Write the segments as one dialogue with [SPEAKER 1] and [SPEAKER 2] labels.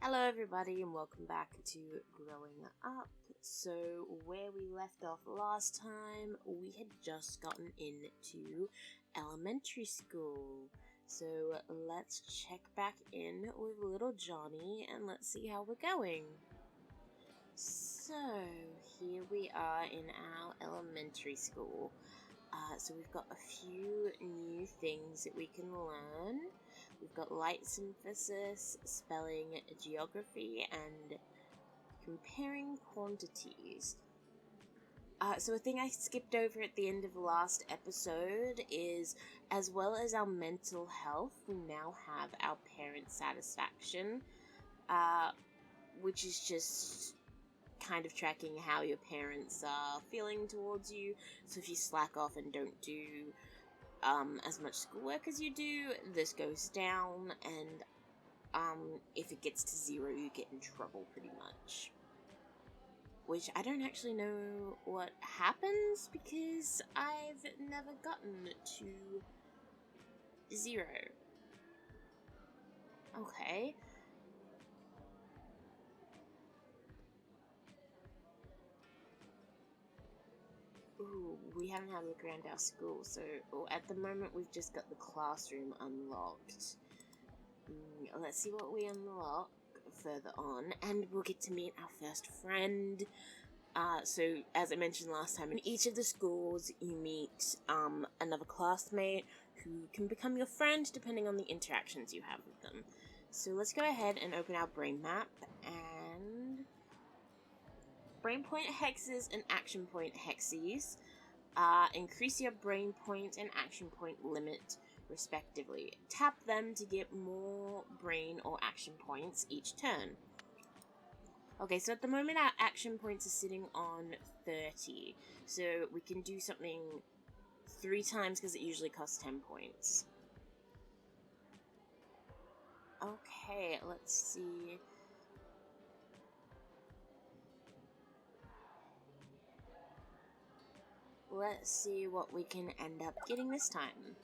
[SPEAKER 1] Hello everybody and welcome back to Growing Up. So where we left off last time, we had just gotten into elementary school. So let's check back in with little Johnny and let's see how we're going. So here we are in our elementary school. So we've got a few new things that we can learn. We've got light synthesis, spelling, geography, and comparing quantities. So a thing I skipped over at the end of the last episode is, as well as our mental health, we now have our parent satisfaction, which is just kind of tracking how your parents are feeling towards you. So if you slack off and don't do as much schoolwork as you do, this goes down, and if it gets to 0, you get in trouble pretty much. Which I don't actually know what happens because I've never gotten to 0. Okay. Ooh, we haven't had a look around our school, so at the moment we've just got the classroom unlocked. Let's see what we unlock further on, and we'll get to meet our first friend. So, as I mentioned last time, in each of the schools you meet another classmate who can become your friend depending on the interactions you have with them. So let's go ahead and open our brain map, and brain point hexes and action point hexes increase your brain point and action point limit respectively. Tap them to get more brain or action points each turn. Okay, so at the moment our action points are sitting on 30, so we can do something 3 times because it usually costs 10 points. Okay, let's see. Let's see what we can end up getting this time.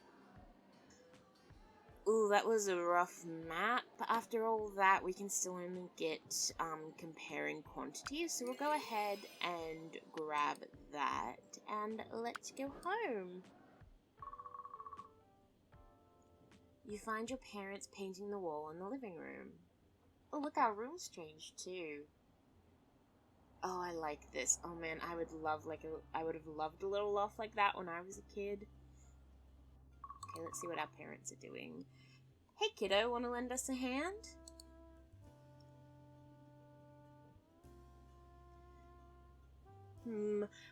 [SPEAKER 1] Ooh, that was a rough map. After all that, we can still only get comparing quantities, so we'll go ahead and grab that, and let's go home. You find your parents painting the wall in the living room. Oh, look, our room's changed too. Oh, I like this. Oh man, I would have loved a little loft like that when I was a kid. Okay, let's see what our parents are doing. Hey kiddo, wanna lend us a hand?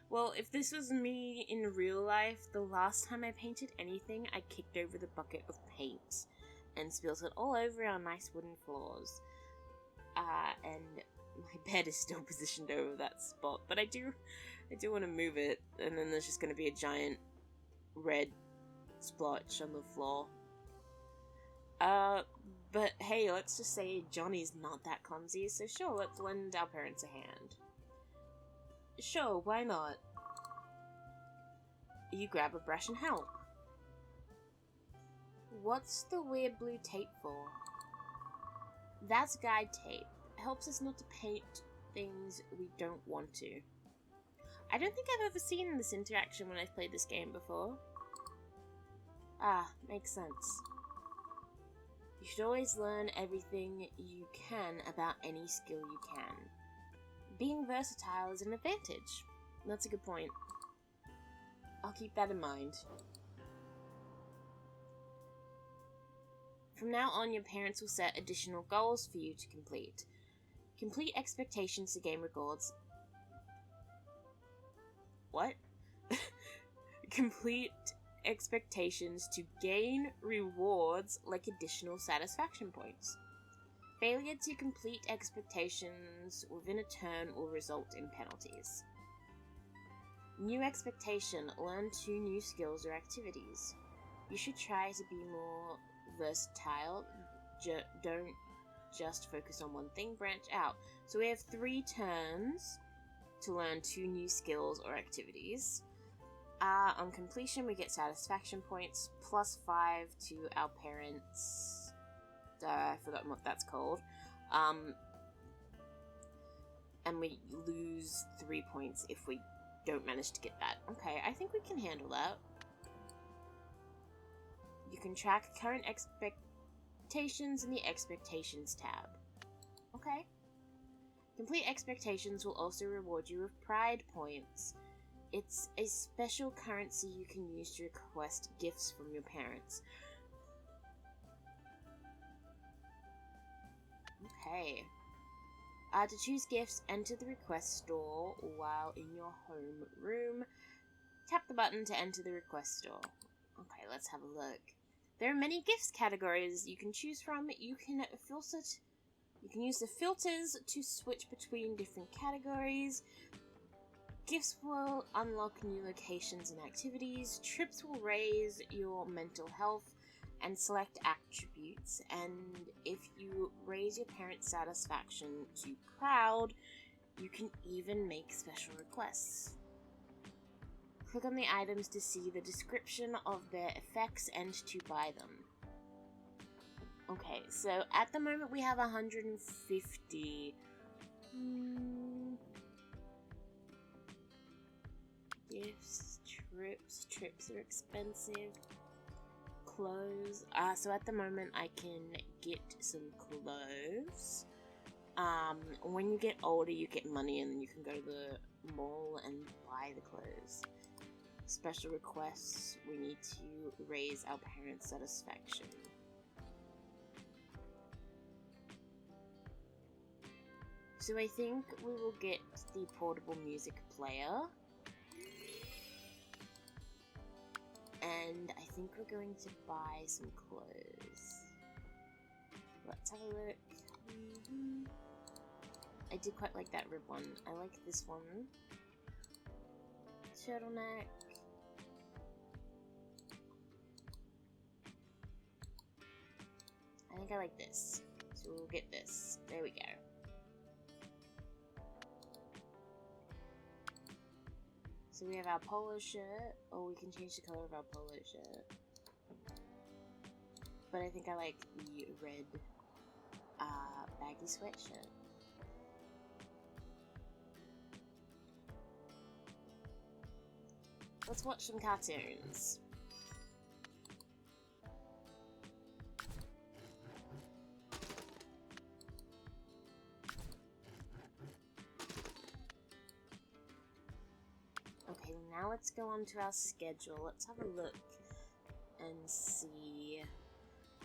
[SPEAKER 1] Well, if this was me in real life, the last time I painted anything, I kicked over the bucket of paint and spilled it all over our nice wooden floors. And my bed is still positioned over that spot, but I do want to move it, and then there's just going to be a giant red splotch on the floor. But hey, let's just say Johnny's not that clumsy, so sure, let's lend our parents a hand. Sure, why not? You grab a brush and help. What's the weird blue tape for? That's guide tape. It helps us not to paint things we don't want to. I don't think I've ever seen this interaction when I've played this game before. Ah, makes sense. You should always learn everything you can about any skill you can. Being versatile is an advantage. That's a good point. I'll keep that in mind. From now on, your parents will set additional goals for you to complete. Complete expectations to gain rewards. What? Complete expectations to gain rewards like additional satisfaction points. Failure to complete expectations within a turn will result in penalties. New expectation, learn 2 new skills or activities. You should try to be more versatile. Don't just focus on one thing, branch out. So we have 3 turns to learn 2 new skills or activities. On completion, we get satisfaction points, plus 5 to our parents' I've forgotten what that's called. And we lose 3 points if we don't manage to get that. Okay, I think we can handle that. You can track current expectations in the Expectations tab. Okay. Complete Expectations will also reward you with Pride points. It's a special currency you can use to request gifts from your parents. Okay. To choose gifts, enter the request store while in your home room. Tap the button to enter the request store. Okay, let's have a look. There are many gifts categories you can choose from. You can use the filters to switch between different categories. Gifts will unlock new locations and activities. Trips will raise your mental health and select attributes, and if you raise your parents' satisfaction to proud, you can even make special requests. Click on the items to see the description of their effects and to buy them. Okay, so at the moment we have 150. Gifts, trips are expensive. Clothes. So at the moment I can get some clothes. When you get older you get money and then you can go to the mall and buy the clothes. Special requests, we need to raise our parents' satisfaction. So I think we will get the portable music player. And I think we're going to buy some clothes. Let's have a look. I did quite like that rib one. I like this one. Turtleneck. I think I like this. So we'll get this. There we go. So we have our polo shirt, or we can change the color of our polo shirt. But I think I like the red baggy sweatshirt. Let's watch some cartoons. Okay, now let's go on to our schedule. Let's have a look and see.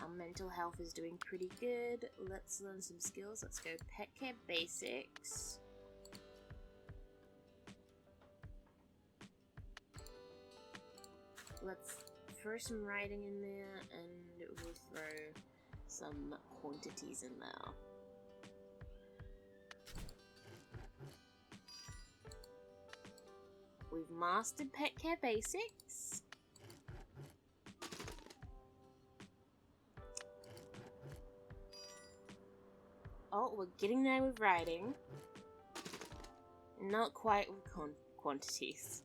[SPEAKER 1] Our mental health is doing pretty good. Let's learn some skills. Let's go pet care basics. Let's throw some writing in there and we'll throw some quantities in there. We've mastered pet care basics. Oh, we're getting there with writing. Not quite with quantities.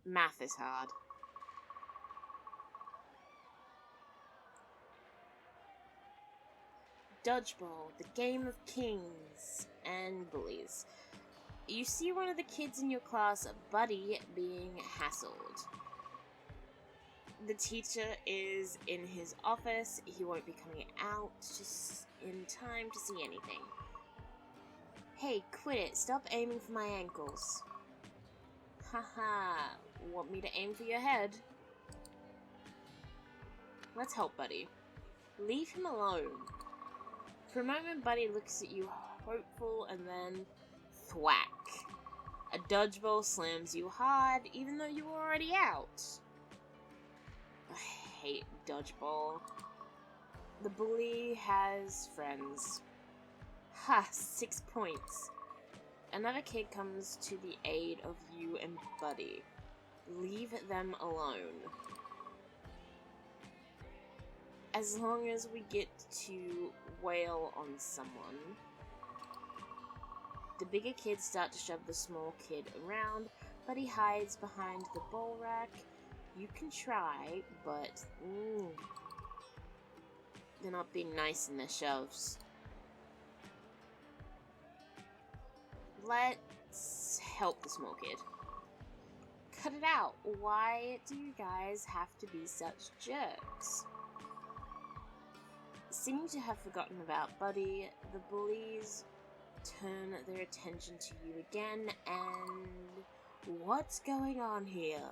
[SPEAKER 1] Math is hard. Dodgeball, the game of kings and bullies. You see one of the kids in your class, Buddy, being hassled. The teacher is in his office. He won't be coming out just in time to see anything. Hey, quit it. Stop aiming for my ankles. Haha, want me to aim for your head? Let's help Buddy. Leave him alone. For a moment, Buddy looks at you hopeful and then thwack. A dodgeball slams you hard even though you were already out. I hate dodgeball. The bully has friends. Ha, 6 points. Another kid comes to the aid of you and Buddy. Leave them alone. As long as we get to wail on someone. The bigger kids start to shove the small kid around. Buddy hides behind the ball rack. You can try, but They're not being nice in their shelves. Let's help the small kid. Cut it out. Why do you guys have to be such jerks? Seeming to have forgotten about Buddy, the bullies turn their attention to you again, and what's going on here?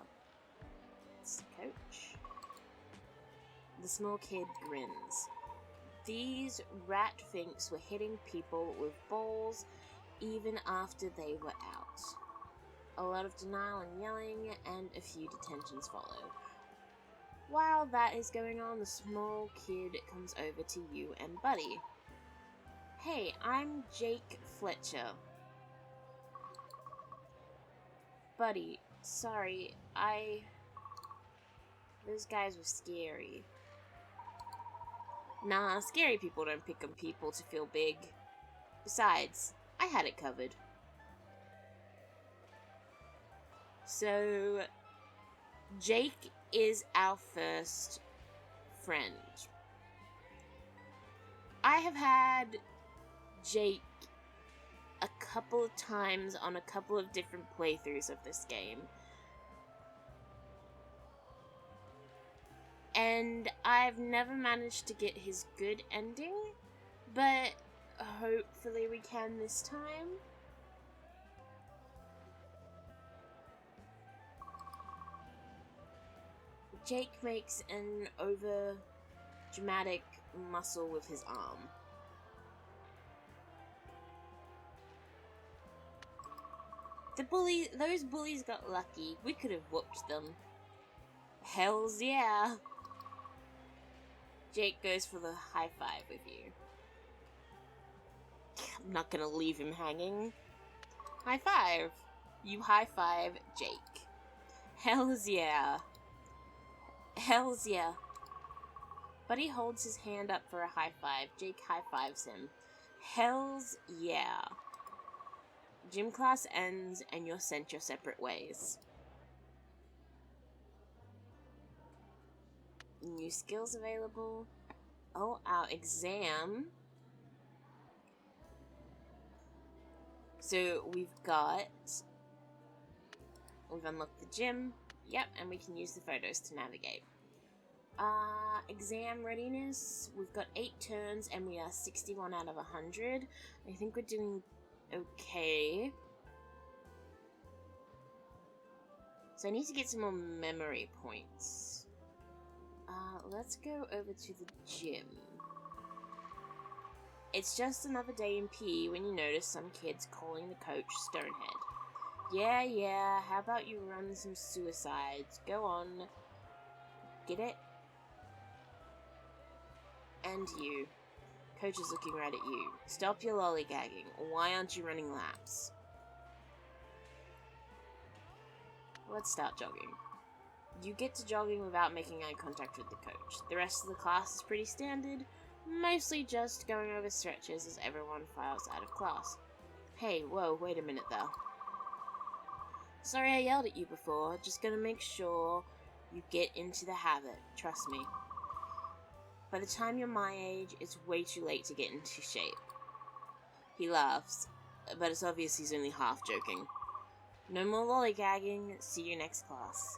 [SPEAKER 1] It's the coach. The small kid grins. These rat finks were hitting people with balls even after they were out. A lot of denial and yelling, and a few detentions follow. While that is going on, the small kid comes over to you and Buddy. Hey, I'm Jake Fletcher. Buddy, sorry, those guys were scary. Nah, scary people don't pick on people to feel big. Besides, I had it covered. So, Jake is our first friend. I have had Jake a couple of times on a couple of different playthroughs of this game. And I've never managed to get his good ending, but hopefully we can this time. Jake makes an over-dramatic muscle with his arm. Those bullies got lucky. We could have whooped them. Hells yeah. Jake goes for the high five with you. I'm not gonna leave him hanging. High five. You high five Jake. Hells yeah. Hells yeah. Buddy holds his hand up for a high five. Jake high fives him. Hells yeah. Gym class ends and you're sent your separate ways. New skills available. Oh, our exam. So we've unlocked the gym. Yep, and we can use the photos to navigate. Exam readiness. We've got 8 turns and we are 61 out of 100. I think we're doing okay. So I need to get some more memory points. Let's go over to the gym. It's just another day in PE when you notice some kids calling the coach Stonehead. Yeah, how about you run some suicides? Go on. Get it? And you. Coach is looking right at you. Stop your lollygagging. Why aren't you running laps? Let's start jogging. You get to jogging without making eye contact with the coach. The rest of the class is pretty standard, mostly just going over stretches as everyone files out of class. Hey, whoa, wait a minute though. Sorry I yelled at you before, just gonna make sure you get into the habit, trust me. By the time you're my age, it's way too late to get into shape. He laughs, but it's obvious he's only half joking. No more lollygagging, see you next class.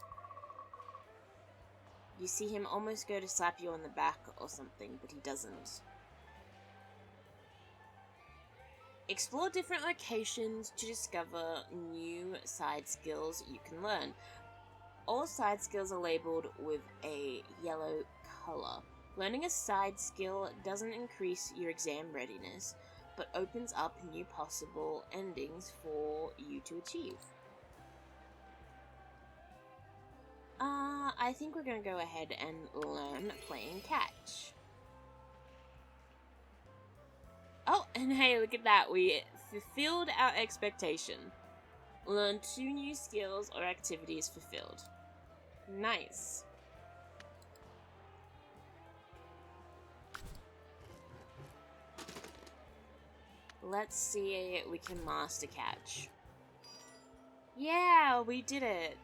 [SPEAKER 1] You see him almost go to slap you on the back or something, but he doesn't. Explore different locations to discover new side skills you can learn. All side skills are labeled with a yellow color. Learning a side skill doesn't increase your exam readiness, but opens up new possible endings for you to achieve. I think we're gonna go ahead and learn playing catch. Oh, and hey, look at that, we fulfilled our expectation. Learn 2 new skills or activities fulfilled. Nice. Let's see if we can master catch. Yeah, we did it.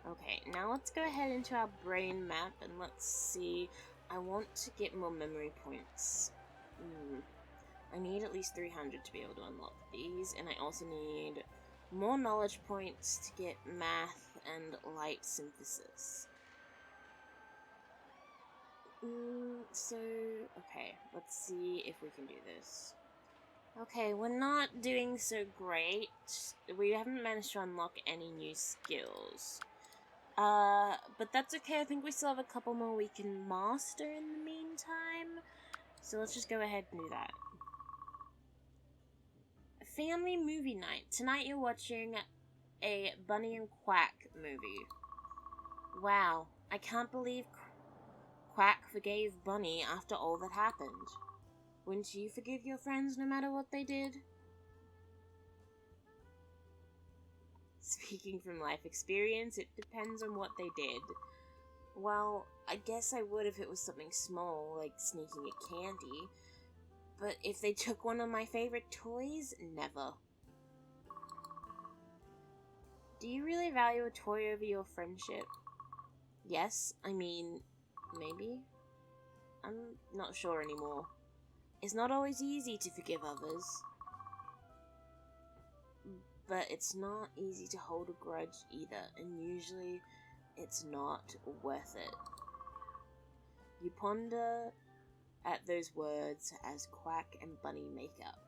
[SPEAKER 1] Okay, now let's go ahead into our brain map and let's see. I want to get more memory points. I need at least 300 to be able to unlock these, and I also need more knowledge points to get math and light synthesis. Okay, let's see if we can do this. Okay, we're not doing so great. We haven't managed to unlock any new skills. But that's okay. I think we still have a couple more we can master in the meantime. So let's just go ahead and do that. Family movie night. Tonight you're watching a Bunny and Quack movie. Wow, I can't believe Quack forgave Bunny after all that happened. Wouldn't you forgive your friends no matter what they did? Speaking from life experience, it depends on what they did. Well, I guess I would if it was something small, like sneaking a candy. But if they took one of my favorite toys, never. Do you really value a toy over your friendship? Yes, I mean, maybe? I'm not sure anymore. It's not always easy to forgive others. But it's not easy to hold a grudge either, and usually it's not worth it. You ponder at those words as Quack and Bunny make up.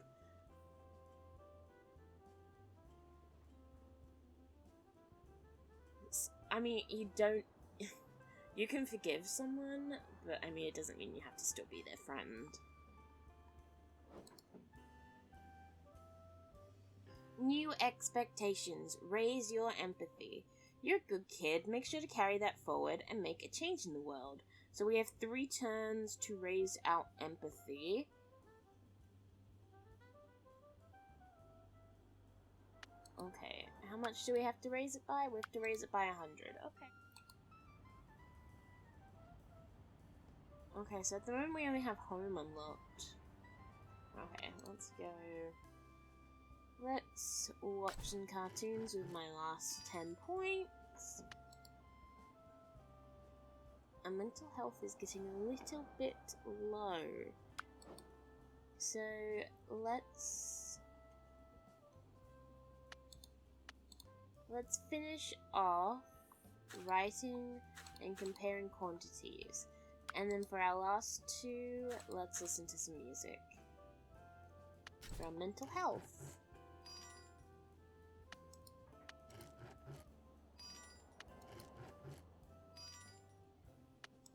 [SPEAKER 1] I mean, you don't... you can forgive someone, but I mean, it doesn't mean you have to still be their friend. New expectations. Raise your empathy. You're a good kid. Make sure to carry that forward and make a change in the world. So we have 3 turns to raise our empathy. Okay, how much do we have to raise it by? We have to raise it by 100. Okay. Okay, so at the moment we only have home unlocked. Okay, let's go. Let's watch some cartoons with my last 10 points. Our mental health is getting a little bit low. So let's finish off writing and comparing quantities. And then for our last 2, let's listen to some music. For our mental health.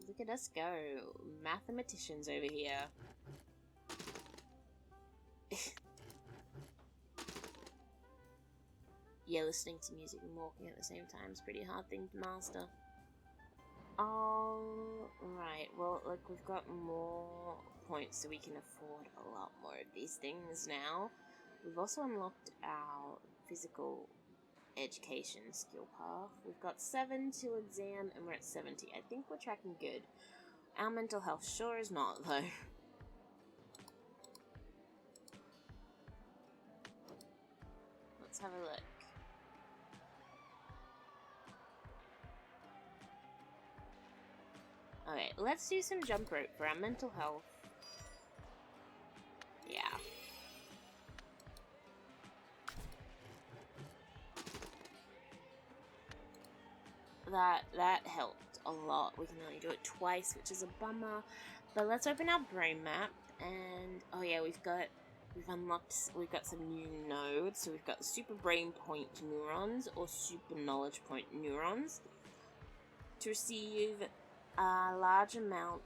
[SPEAKER 1] Look at us go. Mathematicians over here. Yeah, listening to music and walking at the same time is a pretty hard thing to master. Alright, well, look, we've got more points so we can afford a lot more of these things now. We've also unlocked our physical education skill path. We've got 7 to exam and we're at 70. I think we're tracking good. Our mental health sure is not, though. Let's have a look. Okay, let's do some jump rope for our mental health. Yeah. That helped a lot. We can only do it twice, which is a bummer. But let's open our brain map, and oh yeah, we've got some new nodes. So we've got super brain point neurons or super knowledge point neurons to receive a large amount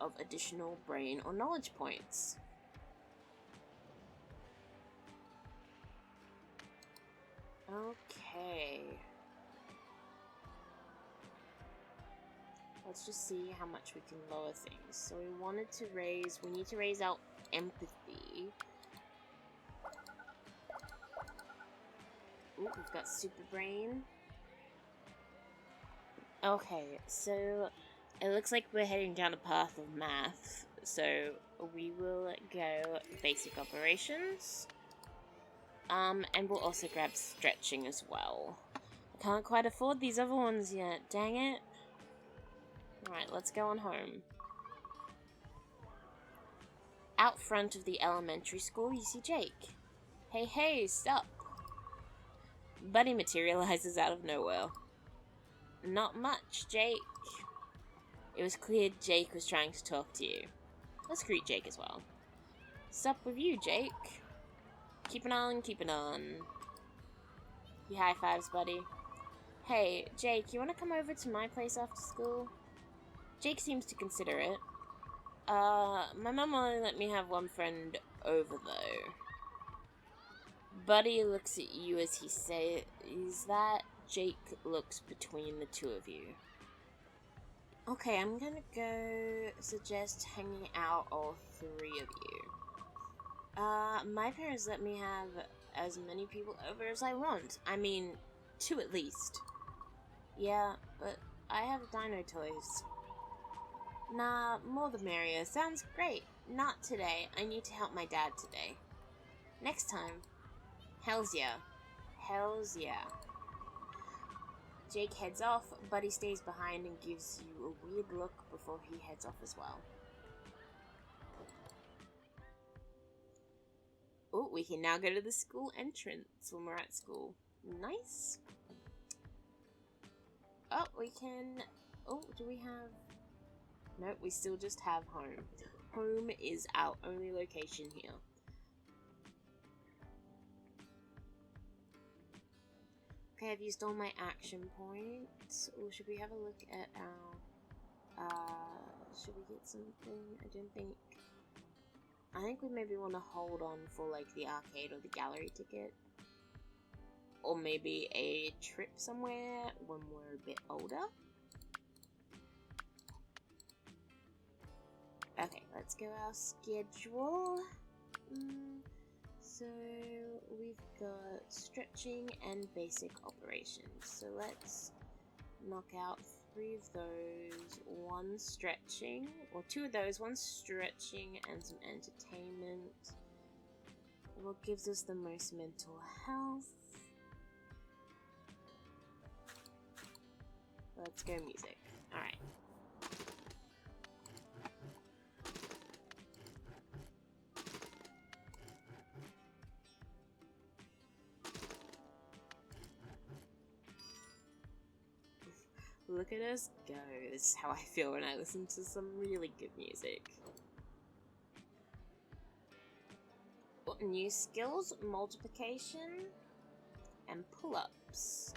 [SPEAKER 1] of additional brain or knowledge points. Okay. Let's just see how much we can lower things. So we need to raise our empathy. Ooh, we've got super brain. Okay, so it looks like we're heading down a path of math. So we will go basic operations. And we'll also grab stretching as well. I can't quite afford these other ones yet, dang it. Alright, let's go on home. Out front of the elementary school, you see Jake. Hey, stop. Buddy materializes out of nowhere. Not much, Jake. It was clear Jake was trying to talk to you. Let's greet Jake as well. Sup with you, Jake? Keeping on. He high fives, buddy. Hey, Jake, you want to come over to my place after school? Jake seems to consider it. My mum only let me have one friend over, though. Buddy looks at you as he says that. Jake looks between the two of you. Okay, I'm gonna go suggest hanging out all three of you. My parents let me have as many people over as I want. I mean, 2 at least. Yeah, but I have dino toys. Nah, more the merrier. Sounds great. Not today. I need to help my dad today. Next time. Hells yeah. Jake heads off, Buddy stays behind and gives you a weird look before he heads off as well. Oh, we can now go to the school entrance when we're at school. Nice. Oh, we can... Oh, do we have... Nope, we still just have home. Home is our only location here. Okay, I've used all my action points. Or should we have a look at our... should we get something? I think we maybe want to hold on for, like, the arcade or the gallery ticket. Or maybe a trip somewhere when we're a bit older. Okay, let's go our schedule. So we've got stretching and basic operations. So let's knock out 3 of those. 1 stretching, or 2 of those. 1 stretching and some entertainment. What gives us the most mental health? Let's go music. Alright. Look at us go. This is how I feel when I listen to some really good music. What new skills? Multiplication and pull-ups.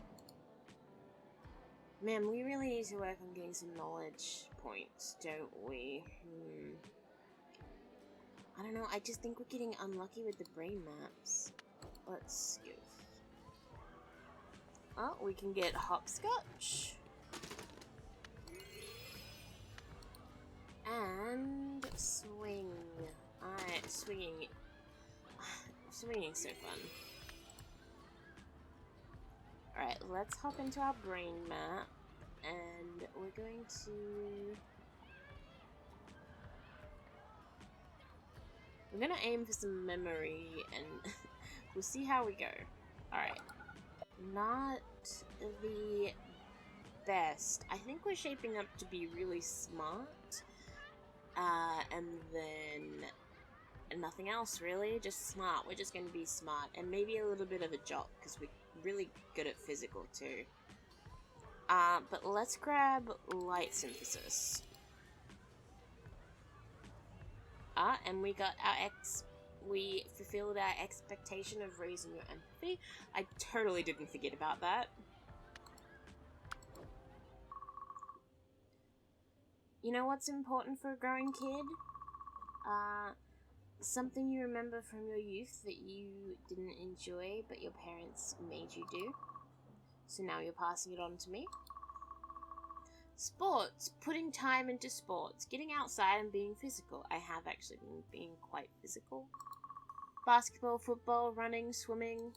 [SPEAKER 1] Man, we really need to work on getting some knowledge points, don't we? I don't know, I just think we're getting unlucky with the brain maps. Let's go. Oh, we can get hopscotch. And swing. Alright, swinging. Swinging's so fun. Alright, let's hop into our brain map. And we're going to... We're gonna aim for some memory and we'll see how we go. Alright. Not the best. I think we're shaping up to be really smart. And then nothing else really, just smart. We're just going to be smart and maybe a little bit of a jock because we're really good at physical too. But let's grab light synthesis. And we got our we fulfilled our expectation of raising your empathy. I totally didn't forget about that. You know what's important for a growing kid? Something you remember from your youth that you didn't enjoy, but your parents made you do. So now you're passing it on to me. Sports. Putting time into sports. Getting outside and being physical. I have actually been being quite physical. Basketball, football, running, swimming.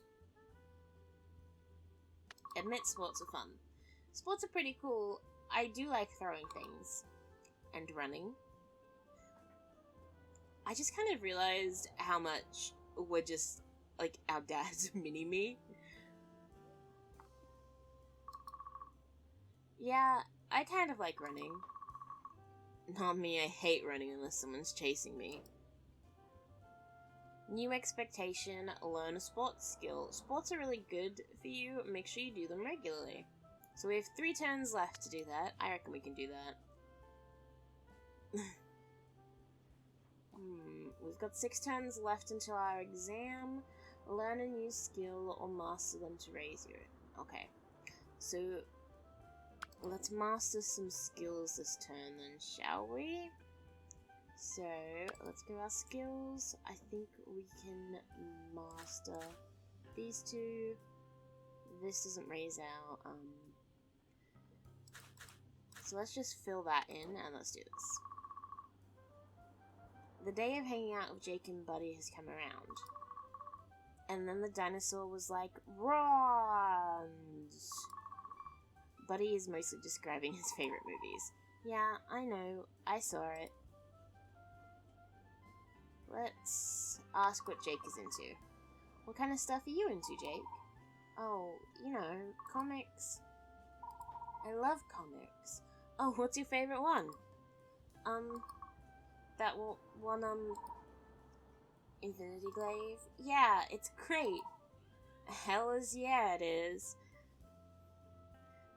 [SPEAKER 1] Admit sports are fun. Sports are pretty cool. I do like throwing things. And running. I just kind of realized how much we're just, like, our dad's mini-me. Yeah, I kind of like running. Not me, I hate running unless someone's chasing me. New expectation, learn a sports skill. Sports are really good for you, make sure you do them regularly. So we have 3 turns left to do that. I reckon we can do that. We've got 6 turns left until our exam. Learn a new skill or master them to raise your... Okay. So, let's master some skills this turn then, shall we? So, let's go our skills. I think we can master these 2. This doesn't raise our, So let's just fill that in and let's do this. The day of hanging out with Jake and Buddy has come around. And then the dinosaur was like, "Runs!" Buddy is mostly describing his favorite movies. Yeah, I know. I saw it. Let's ask what Jake is into. What kind of stuff are you into, Jake? Oh, you know, comics. I love comics. Oh, what's your favorite one? That one, Infinity Glaive? Yeah, it's great. Hells yeah, it is.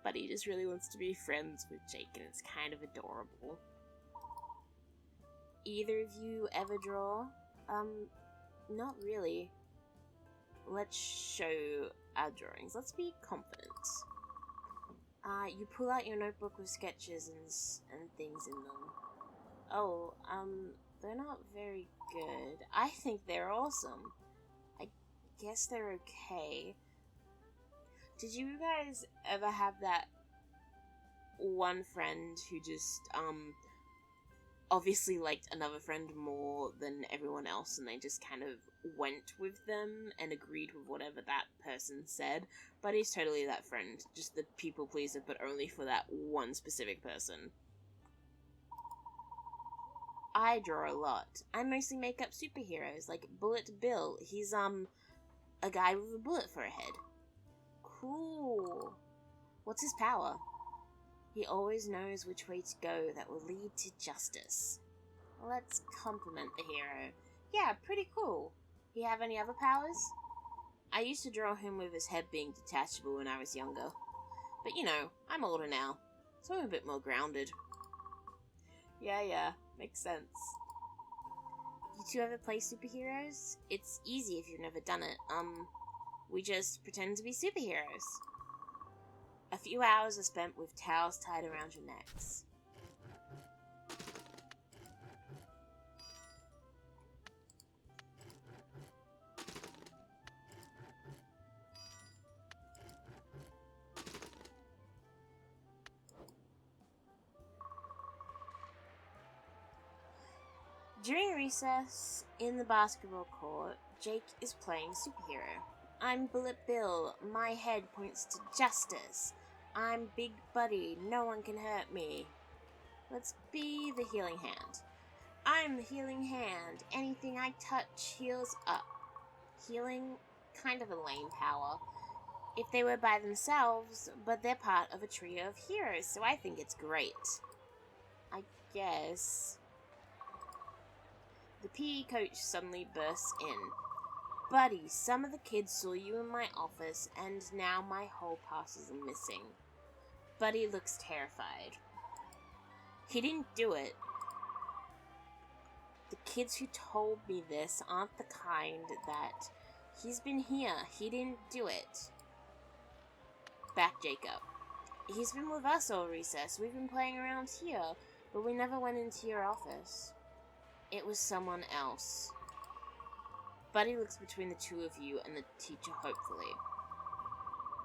[SPEAKER 1] Buddy just really wants to be friends with Jake, and it's kind of adorable. Either of you ever draw? Not really. Let's show our drawings. Let's be confident. You pull out your notebook with sketches and things in them. Oh, they're not very good. I think they're awesome. I guess they're okay. Did you guys ever have that one friend who just, obviously liked another friend more than everyone else, and they just kind of went with them and agreed with whatever that person said? But he's totally that friend, just the people pleaser, but only for that one specific person. I draw a lot. I mostly make up superheroes, like Bullet Bill. He's, a guy with a bullet for a head. Cool. What's his power? He always knows which way to go that will lead to justice. Let's compliment the hero. Yeah, pretty cool. He have any other powers? I used to draw him with his head being detachable when I was younger. But you know, I'm older now, so I'm a bit more grounded. Yeah, makes sense. You two ever play superheroes? It's easy if you've never done it. We just pretend to be superheroes. A few hours are spent with towels tied around your necks. During recess, in the basketball court, Jake is playing superhero. I'm Bullet Bill, my head points to justice. I'm Big Buddy, no one can hurt me. Let's be the healing hand. I'm the healing hand, anything I touch heals up. Healing, kind of a lame power. If they were by themselves, but they're part of a trio of heroes, so I think it's great. I guess. The PE coach suddenly bursts in. Buddy, some of the kids saw you in my office, and now my whole passes are missing. Buddy looks terrified. He didn't do it. The kids who told me this aren't the kind that... He's been here. He didn't do it. Back Jacob. He's been with us all recess. We've been playing around here, but we never went into your office. It was someone else. Buddy looks between the two of you and the teacher hopefully.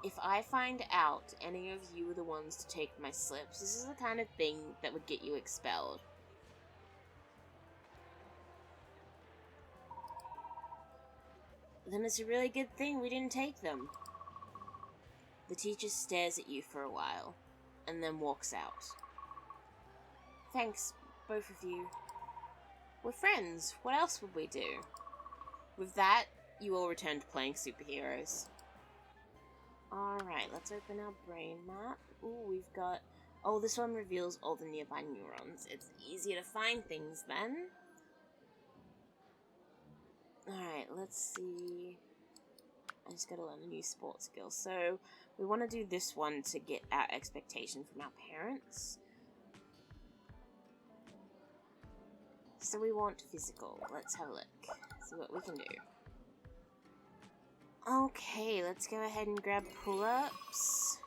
[SPEAKER 1] If I find out any of you are the ones to take my slips, this is the kind of thing that would get you expelled. Then it's a really good thing we didn't take them. The teacher stares at you for a while, and then walks out. Thanks, both of you. We're friends. What else would we do? With that, you all return to playing superheroes. Alright, let's open our brain map. Ooh, we've got... Oh, this one reveals all the nearby neurons. It's easier to find things then. Alright, let's see. I just gotta learn a new sports skill. So, we want to do this one to get our expectation from our parents. So we want physical. Let's have a look. See what we can do. Okay, let's go ahead and grab pull-ups.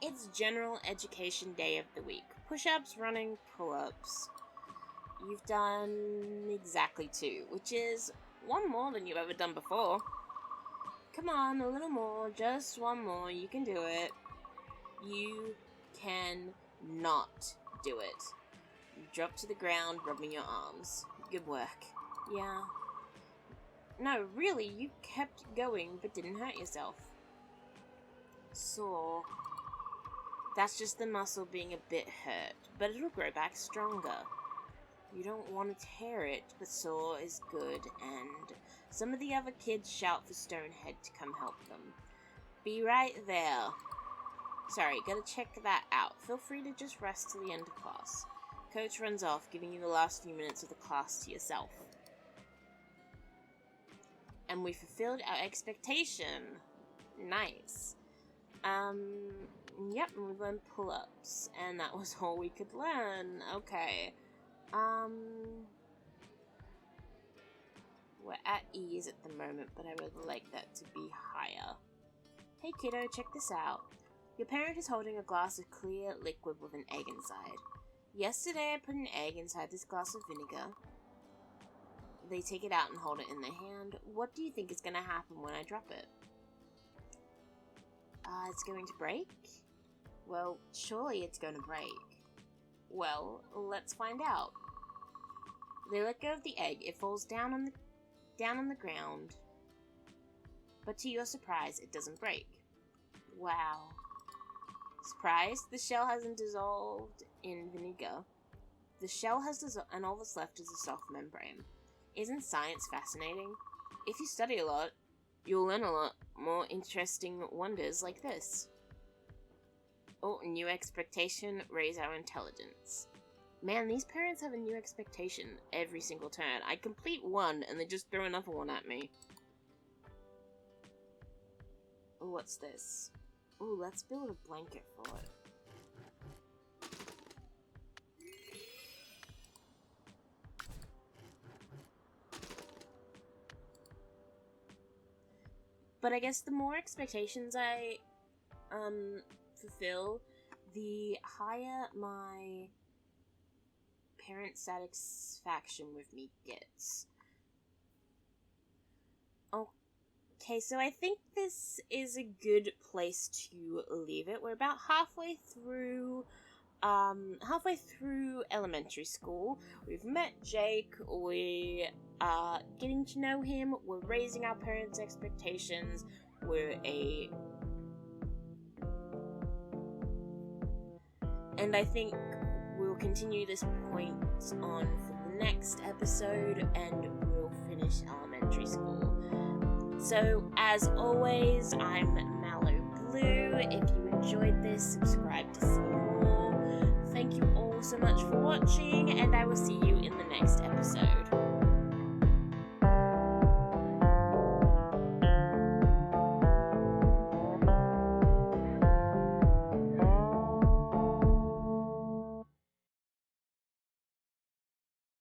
[SPEAKER 1] It's general education day of the week. Push-ups, running, pull-ups. You've done exactly 2, which is 1 more than you've ever done before. Come on, a little more, just 1 more, you can do it. You can not do it. You drop to the ground, rubbing your arms. Good work. Yeah. No, really, you kept going, but didn't hurt yourself. Sore. That's just the muscle being a bit hurt, but it'll grow back stronger. You don't want to tear it, but sore is good, and some of the other kids shout for Stonehead to come help them. Be right there. Sorry, gotta check that out. Feel free to just rest till the end of class. Coach runs off, giving you the last few minutes of the class to yourself. And we fulfilled our expectation. Nice. Yep, and we learned pull-ups, and that was all we could learn. Okay. We're at ease at the moment, but I would like that to be higher. Hey kiddo, check this out. Your parent is holding a glass of clear liquid with an egg inside. Yesterday I put an egg inside this glass of vinegar. They take it out and hold it in their hand. What do you think is going to happen when I drop it? It's going to break? Well, surely it's going to break. Well, let's find out. They let go of the egg. It falls down on the ground. But to your surprise, it doesn't break. Wow. Surprised? The shell hasn't dissolved in vinegar. The shell has dissolved, and all that's left is a soft membrane. Isn't science fascinating? If you study a lot, you'll learn a lot more interesting wonders like this. Oh, new expectation, raise our intelligence. Man, these parents have a new expectation every single turn. I complete one, and they just throw another one at me. Oh, what's this? Oh, let's build a blanket for it. But I guess the more expectations I fulfill, the higher my parent satisfaction with me gets. Okay, so I think this is a good place to leave it. We're about halfway through elementary school. We've met Jake, we are getting to know him, we're raising our parents' expectations, and I think we'll continue this point on for the next episode, and we'll finish elementary school. So, as always, I'm Mallow Blue. If you enjoyed this, subscribe to see more. Thank you all so much for watching, and I will see you in the next episode.